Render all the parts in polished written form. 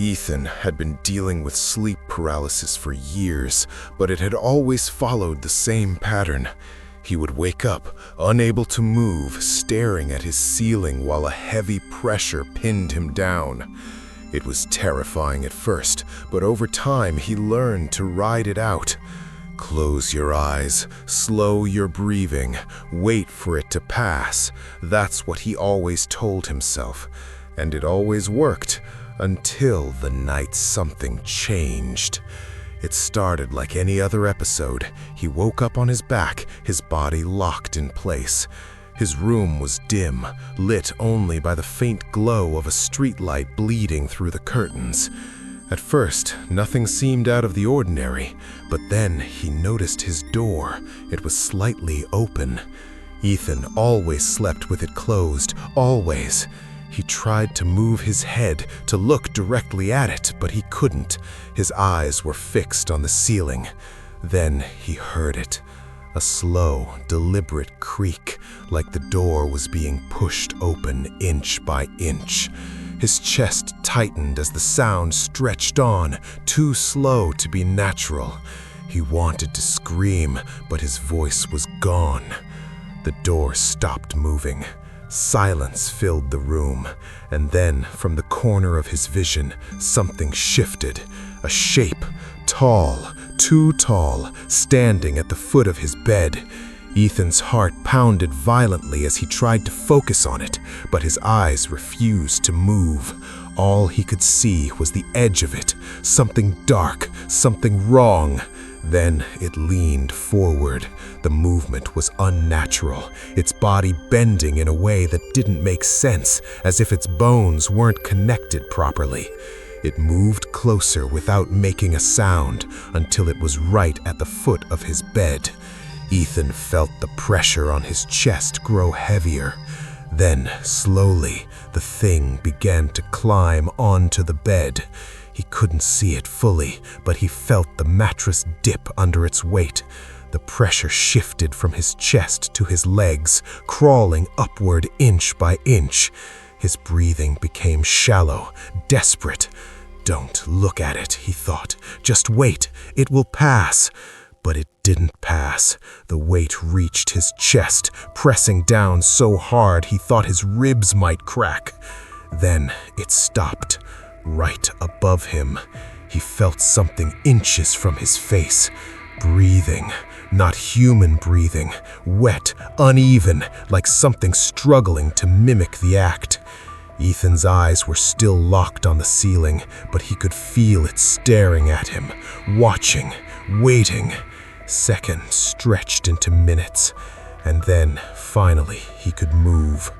Ethan had been dealing with sleep paralysis for years, but it had always followed the same pattern. He would wake up, unable to move, staring at his ceiling while a heavy pressure pinned him down. It was terrifying at first, but over time he learned to ride it out. Close your eyes, slow your breathing, wait for it to pass. That's what he always told himself. And it always worked, until the night something changed. It started like any other episode. He woke up on his back, his body locked in place. His room was dim, lit only by the faint glow of a streetlight bleeding through the curtains. At first, nothing seemed out of the ordinary, but then he noticed his door. It was slightly open. Ethan always slept with it closed, always. He tried to move his head to look directly at it, but he couldn't. His eyes were fixed on the ceiling. Then he heard it. A slow, deliberate creak, like the door was being pushed open inch by inch. His chest tightened as the sound stretched on, too slow to be natural. He wanted to scream, but his voice was gone. The door stopped moving. Silence filled the room, and then, from the corner of his vision, something shifted. A shape, tall, too tall, standing at the foot of his bed. Ethan's heart pounded violently as he tried to focus on it, but his eyes refused to move. All he could see was the edge of it, something dark, something wrong. Then it leaned forward. The movement was unnatural, its body bending in a way that didn't make sense, as if its bones weren't connected properly. It moved closer without making a sound until it was right at the foot of his bed. Ethan felt the pressure on his chest grow heavier. Then, slowly, the thing began to climb onto the bed. He couldn't see it fully, but he felt the mattress dip under its weight. The pressure shifted from his chest to his legs, crawling upward inch by inch. His breathing became shallow, desperate. "Don't look at it," he thought. "Just wait. It will pass." But it didn't pass. The weight reached his chest, pressing down so hard he thought his ribs might crack. Then it stopped. Right above him, he felt something inches from his face. Breathing, not human breathing, wet, uneven, like something struggling to mimic the act. Ethan's eyes were still locked on the ceiling, but he could feel it staring at him, watching, waiting. Seconds stretched into minutes, and then, finally, he could move.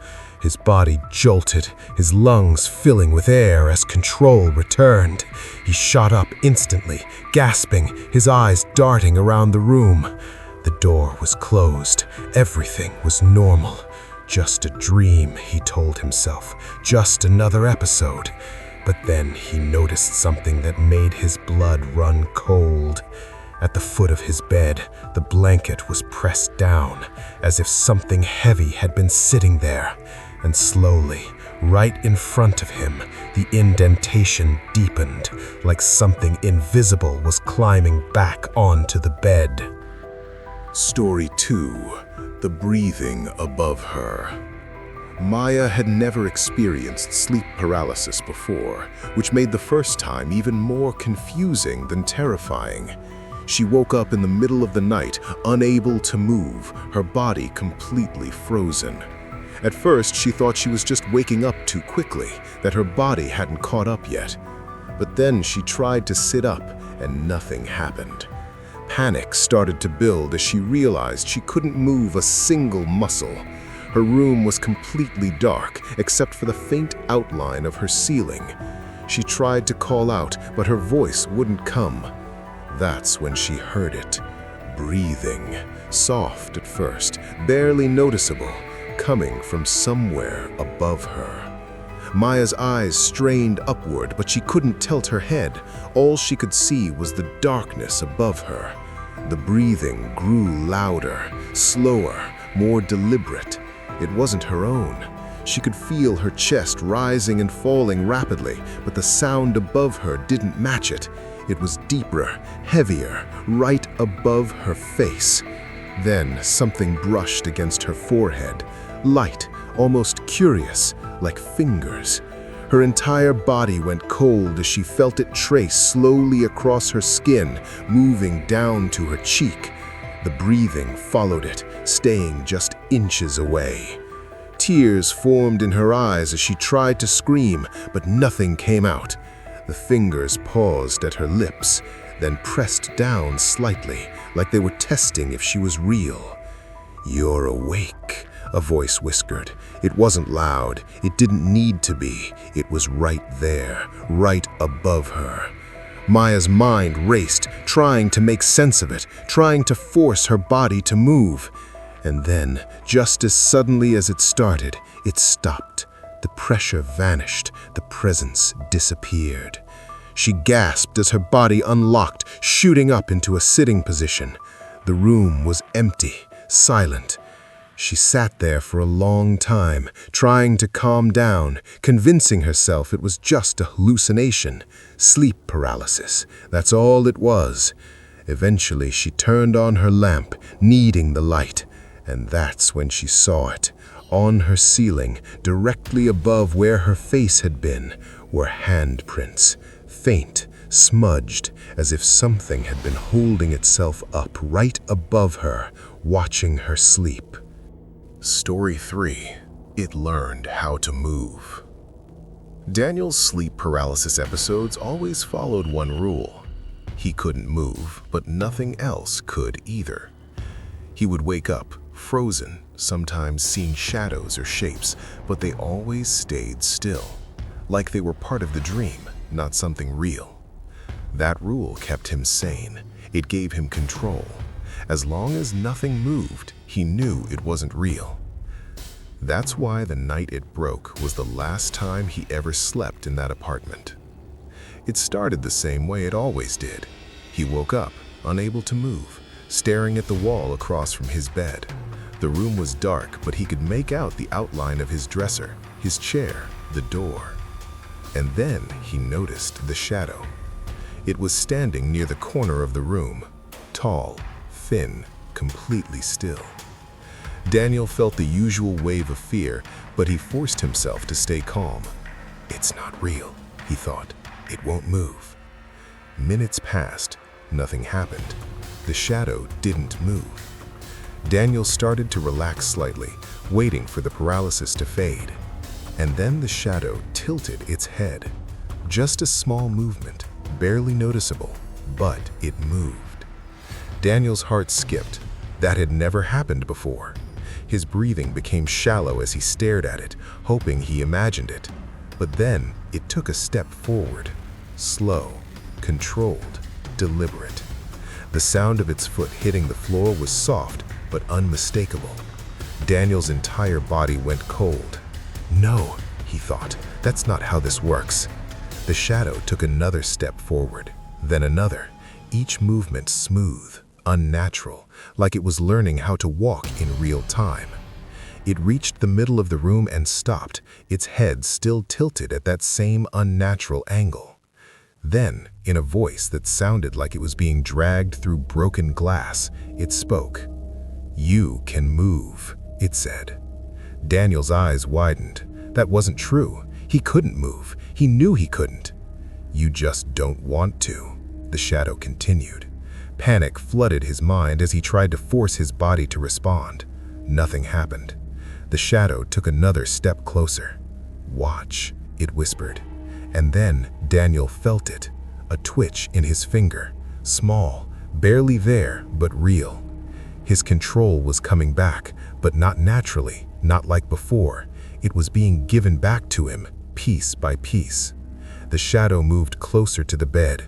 His body jolted, his lungs filling with air as control returned. He shot up instantly, gasping, his eyes darting around the room. The door was closed. Everything was normal. Just a dream, he told himself. Just another episode. But then he noticed something that made his blood run cold. At the foot of his bed, the blanket was pressed down, as if something heavy had been sitting there. And slowly, right in front of him, the indentation deepened, like something invisible was climbing back onto the bed. Story 2. The breathing above her. Maya had never experienced sleep paralysis before, which made the first time even more confusing than terrifying. She woke up in the middle of the night, unable to move, her body completely frozen. At first, she thought she was just waking up too quickly, that her body hadn't caught up yet. But then she tried to sit up, and nothing happened. Panic started to build as she realized she couldn't move a single muscle. Her room was completely dark, except for the faint outline of her ceiling. She tried to call out, but her voice wouldn't come. That's when she heard it. Breathing, soft at first, barely noticeable, coming from somewhere above her. Maya's eyes strained upward, but she couldn't tilt her head. All she could see was the darkness above her. The breathing grew louder, slower, more deliberate. It wasn't her own. She could feel her chest rising and falling rapidly, but the sound above her didn't match it. It was deeper, heavier, right above her face. Then something brushed against her forehead, light, almost curious, like fingers. Her entire body went cold as she felt it trace slowly across her skin, moving down to her cheek. The breathing followed it, staying just inches away. Tears formed in her eyes as she tried to scream, but nothing came out. The fingers paused at her lips, then pressed down slightly, like they were testing if she was real. "You're awake," a voice whispered. It wasn't loud. It didn't need to be. It was right there, right above her. Maya's mind raced, trying to make sense of it, trying to force her body to move. And then, just as suddenly as it started, it stopped. The pressure vanished, the presence disappeared. She gasped as her body unlocked, shooting up into a sitting position. The room was empty, silent. She sat there for a long time, trying to calm down, convincing herself it was just a hallucination. Sleep paralysis, that's all it was. Eventually, she turned on her lamp, needing the light. And that's when she saw it. On her ceiling, directly above where her face had been, were handprints, faint, smudged, as if something had been holding itself up right above her, watching her sleep. Story 3. It learned how to move. Daniel's sleep paralysis episodes always followed one rule. He couldn't move, but nothing else could either. He would wake up, frozen, sometimes seeing shadows or shapes, but they always stayed still, like they were part of the dream, not something real. That rule kept him sane. It gave him control. As long as nothing moved, he knew it wasn't real. That's why the night it broke was the last time he ever slept in that apartment. It started the same way it always did. He woke up, unable to move, staring at the wall across from his bed. The room was dark, but he could make out the outline of his dresser, his chair, the door. And then he noticed the shadow. It was standing near the corner of the room, tall, thin, completely still. Daniel felt the usual wave of fear, but he forced himself to stay calm. "It's not real," he thought. "It won't move." Minutes passed. Nothing happened. The shadow didn't move. Daniel started to relax slightly, waiting for the paralysis to fade. And then the shadow tilted its head. Just a small movement, barely noticeable, but it moved. Daniel's heart skipped. That had never happened before. His breathing became shallow as he stared at it, hoping he imagined it. But then it took a step forward. Slow, controlled, deliberate. The sound of its foot hitting the floor was soft but unmistakable. Daniel's entire body went cold. "No," he thought, "that's not how this works." The shadow took another step forward, then another, each movement smooth, unnatural, like it was learning how to walk in real time. It reached the middle of the room and stopped, its head still tilted at that same unnatural angle. Then, in a voice that sounded like it was being dragged through broken glass, it spoke. "You can move," it said. Daniel's eyes widened. That wasn't true. He couldn't move. He knew he couldn't. "You just don't want to," the shadow continued. Panic flooded his mind as he tried to force his body to respond. Nothing happened. The shadow took another step closer. "Watch," it whispered. And then Daniel felt it, a twitch in his finger, small, barely there, but real. His control was coming back, but not naturally, not like before. It was being given back to him, piece by piece. The shadow moved closer to the bed.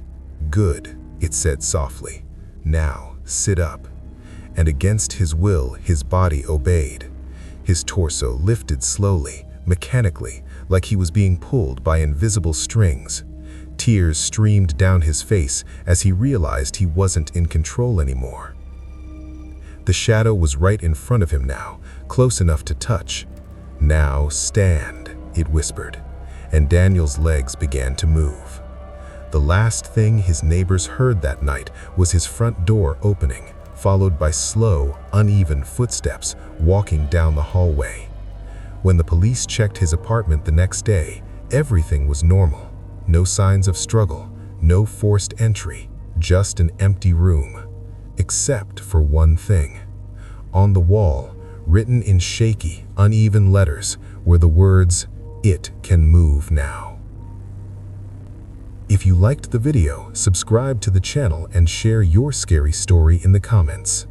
"Good," it said softly. "Now, sit up." And against his will, his body obeyed. His torso lifted slowly, mechanically, like he was being pulled by invisible strings. Tears streamed down his face as he realized he wasn't in control anymore. The shadow was right in front of him now, close enough to touch. "Now stand," it whispered, and Daniel's legs began to move. The last thing his neighbors heard that night was his front door opening, followed by slow, uneven footsteps walking down the hallway. When the police checked his apartment the next day, everything was normal. No signs of struggle, no forced entry, just an empty room. Except for one thing. On the wall, written in shaky, uneven letters, were the words, "It can move now." If you liked the video, subscribe to the channel and share your scary story in the comments.